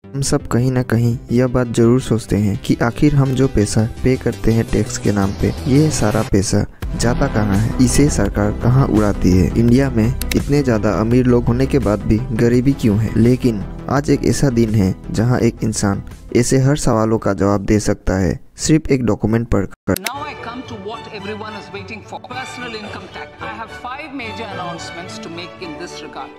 हम सब कहीं ना कहीं यह बात जरूर सोचते हैं कि आखिर हम जो पैसा पे करते हैं टैक्स के नाम पे, ये सारा पैसा जाता कहाँ है, इसे सरकार कहाँ उड़ाती है। इंडिया में इतने ज़्यादा अमीर लोग होने के बाद भी गरीबी क्यों है। लेकिन आज एक ऐसा दिन है जहाँ एक इंसान ऐसे हर सवालों का जवाब दे सकता है सिर्फ एक डॉक्यूमेंट पढ़कर। Now I come to what everyone is waiting for, personal income tax. I have 5 major announcements to make in this regard.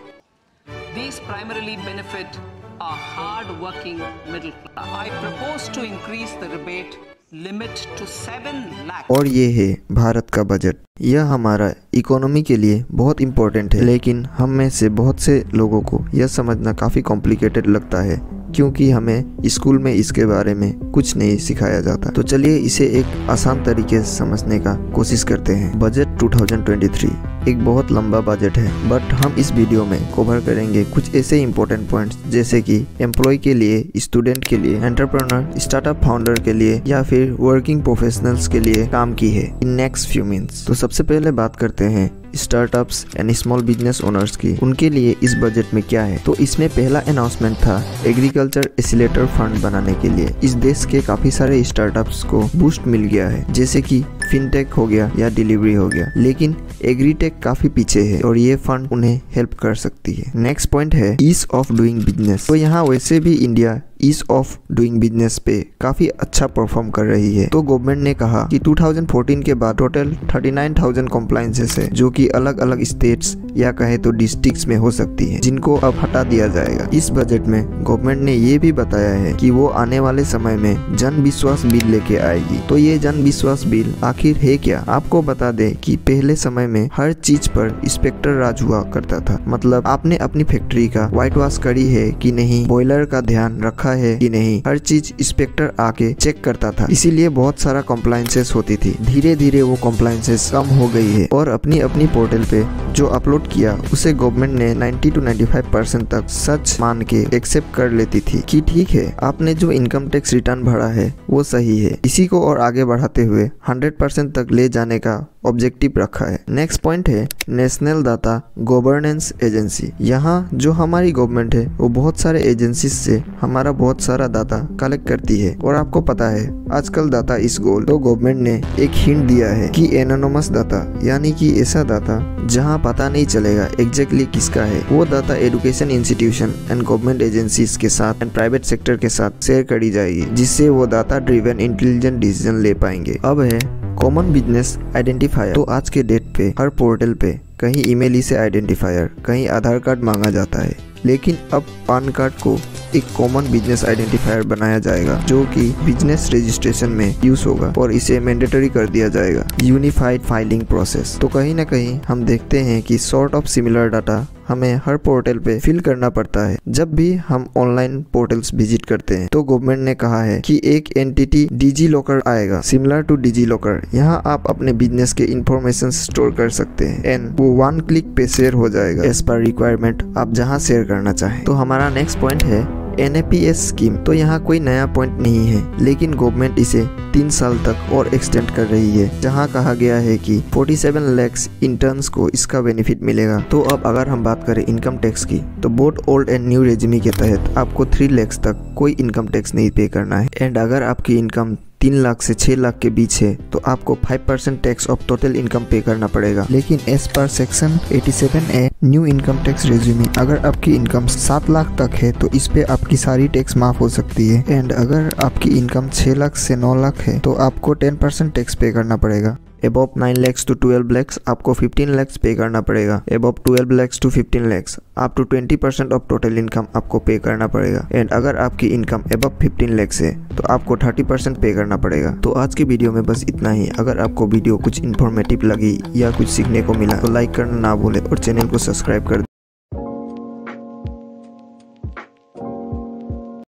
These primarily benefit our hard-working middle class. I propose to increase the rebate limit to 7 lakh. और ये है भारत का budget. यह हमारा economy के लिए बहुत important है, लेकिन हम में से बहुत से लोगों को यह समझना काफ़ी कॉम्प्लिकेटेड लगता है क्योंकि हमें स्कूल में इसके बारे में कुछ नहीं सिखाया जाता। तो चलिए इसे एक आसान तरीके से समझने का कोशिश करते हैं। बजट 2023 एक बहुत लंबा बजट है, बट हम इस वीडियो में कवर करेंगे कुछ ऐसे इंपॉर्टेंट पॉइंट्स जैसे कि एम्प्लॉय के लिए, स्टूडेंट के लिए, एंटरप्रेन्योर, स्टार्टअप फाउंडर के लिए या फिर वर्किंग प्रोफेशनल्स के लिए काम की है इन नेक्स्ट फ्यू मिनट्स। तो सबसे पहले बात करते हैं startups and small business owners की। उनके लिए इस बजट में क्या है। तो इसमें पहला अनाउंसमेंट था एग्रीकल्चर एक्सीलरेटर फंड बनाने के लिए। इस देश के काफी सारे स्टार्टअप्स को बूस्ट मिल गया है, जैसे कि फिनटेक हो गया या डिलीवरी हो गया, लेकिन एग्रीटेक काफी पीछे है और ये फंड उन्हें हेल्प कर सकती है। नेक्स्ट पॉइंट है ईज ऑफ डूइंग बिजनेस। तो यहाँ वैसे भी India ease of doing business पे काफी अच्छा परफॉर्म कर रही है। तो गवर्नमेंट ने कहा कि 2014 के बाद टोटल 39,000 कॉम्प्लायंसेस है, जो कि अलग अलग स्टेट्स या कहे तो डिस्ट्रिक्ट्स में हो सकती है, जिनको अब हटा दिया जाएगा। इस बजट में गवर्नमेंट ने ये भी बताया है कि वो आने वाले समय में जन विश्वास बिल लेके आएगी। तो ये जन विश्वास बिल आखिर है क्या। आपको बता दे कि पहले समय में हर चीज पर इंस्पेक्टर राज हुआ करता था। मतलब आपने अपनी फैक्ट्री का व्हाइट वॉश करी है कि नहीं, बॉयलर का ध्यान रखा है कि नहीं, हर चीज इंस्पेक्टर आके चेक करता था। इसीलिए बहुत सारा कॉम्प्लायंसेस होती थी। धीरे धीरे वो कॉम्प्लायंसेस कम हो गई है और अपनी अपनी पोर्टल पे जो अपलोड किया उसे गवर्नमेंट ने 90 to 95% तक सच मान के एक्सेप्ट कर लेती थी कि ठीक है, आपने जो इनकम टैक्स रिटर्न भरा है वो सही है। इसी को और आगे बढ़ाते हुए 100% तक ले जाने का ऑब्जेक्टिव रखा है। नेक्स्ट पॉइंट है नेशनल डाटा गवर्नेंस एजेंसी। यहाँ जो हमारी गवर्नमेंट है वो बहुत सारे एजेंसीज से हमारा बहुत सारा डाटा कलेक्ट करती है और आपको पता है आजकल डाटा इज गोल्ड। तो गवर्नमेंट ने एक हिंट दिया है कि एनोनिमस डाटा, यानी कि ऐसा डाटा जहाँ पता नहीं चलेगा एग्जैक्टली किसका है, वो data education institution and government agencies के साथ एंड प्राइवेट सेक्टर के साथ शेयर करी जाएगी, जिससे वो डाटा ड्रिवन इंटेलिजेंट डिसीजन ले पाएंगे। अब है कॉमन बिजनेस आइडेंटिफायर। तो आज के डेट पे हर पोर्टल पे कहीं ईमेल ही से आइडेंटिफायर, कहीं आधार कार्ड मांगा जाता है, लेकिन अब पान कार्ड को एक कॉमन बिजनेस आइडेंटिफायर बनाया जाएगा जो कि बिजनेस रजिस्ट्रेशन में यूज होगा और इसे मैंडेटरी कर दिया जाएगा। Unified filing process. तो कहीं ना कहीं हम देखते हैं कि सॉर्ट ऑफ सिमिलर डाटा हमें हर पोर्टल पे फिल करना पड़ता है जब भी हम ऑनलाइन पोर्टल्स विजिट करते हैं। तो गवर्नमेंट ने कहा है कि एक एंटिटी डिजी लॉकर आएगा, सिमिलर टू डिजी लॉकर। यहाँ आप अपने बिजनेस के इंफॉर्मेशन स्टोर कर सकते हैं एंड वो 1 क्लिक पे शेयर हो जाएगा एज पर रिक्वायरमेंट, आप जहाँ शेयर करना चाहें। तो हमारा नेक्स्ट पॉइंट है NAPS स्कीम। तो यहाँ कोई नया पॉइंट नहीं है, लेकिन गवर्नमेंट इसे 3 साल तक और एक्सटेंड कर रही है, जहाँ कहा गया है कि 47 लाख इंटर्न्स को इसका बेनिफिट मिलेगा। तो अब अगर हम बात करें इनकम टैक्स की, तो both old and new resume के तहत आपको 3 लाख तक कोई इनकम टैक्स नहीं पे करना है। एंड अगर आपकी इनकम 3 लाख से 6 लाख के बीच है तो आपको 5% टैक्स ऑफ टोटल इनकम पे करना पड़ेगा। लेकिन as per section 87A new income tax regime, अगर आपकी इनकम 7 लाख तक है तो इस पे आपकी सारी टैक्स माफ हो सकती है। एंड अगर आपकी इनकम 6 लाख से 9 लाख है तो आपको 10% टैक्स पे करना पड़ेगा। एबव 9 lakhs to 12 lakhs आपको 15 lakhs पे करना पड़ेगा। Above 12 lakhs to 15 lakhs up to 20% of total income आपको पे करना पड़ेगा। एंड अगर आपकी इनकम एबव 15 lakhs है तो आपको 30% पे करना पड़ेगा। तो आज की वीडियो में बस इतना ही। अगर आपको वीडियो कुछ इन्फॉर्मेटिव लगी या कुछ सीखने को मिला तो लाइक करना ना भूले और चैनल को सब्सक्राइब कर